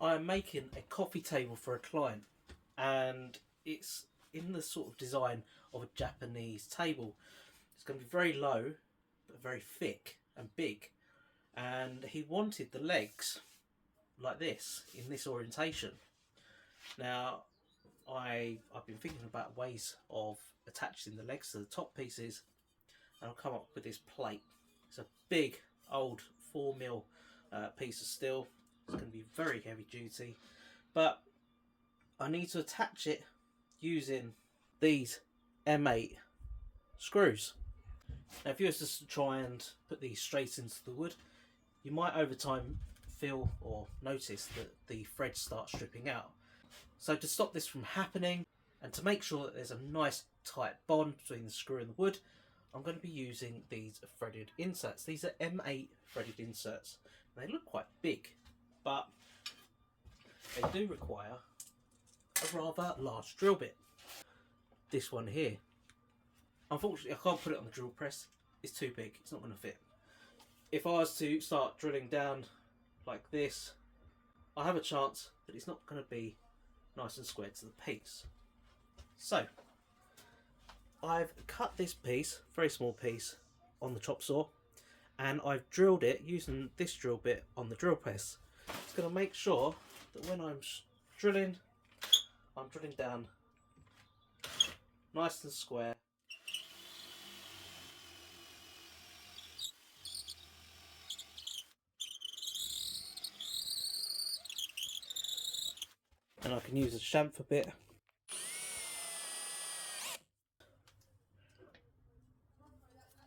I'm making a coffee table for a client, and it's in the sort of design of a Japanese table. It's going to be very low, but very thick and big. And he wanted the legs like this, in this orientation. Now, I've been thinking about ways of attaching the legs to the top pieces, and I'll come up with this plate. It's a big old 4mm piece of steel. It's going to be very heavy duty, but I need to attach it using these M8 screws. Now, if you were to try and put these straight into the wood, you might over time feel or notice that the threads start stripping out. So to stop this from happening, and to make sure that there's a nice tight bond between the screw and the wood, I'm going to be using these threaded inserts. These are M8 threaded inserts. They look quite big, but they do require a rather large drill bit. This one here. Unfortunately, I can't put it on the drill press. It's too big. It's not going to fit. If I was to start drilling down like this, I have a chance that it's not going to be nice and square to the piece. So I've cut this piece, very small piece, on the chop saw, and I've drilled it using this drill bit on the drill press. It's going to make sure that when I'm drilling down nice and square. And I can use a chamfer bit.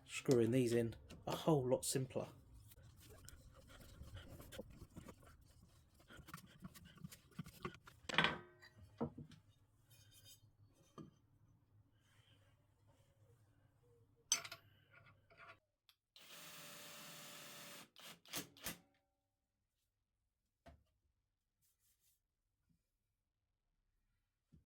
Screwing these in a whole lot simpler.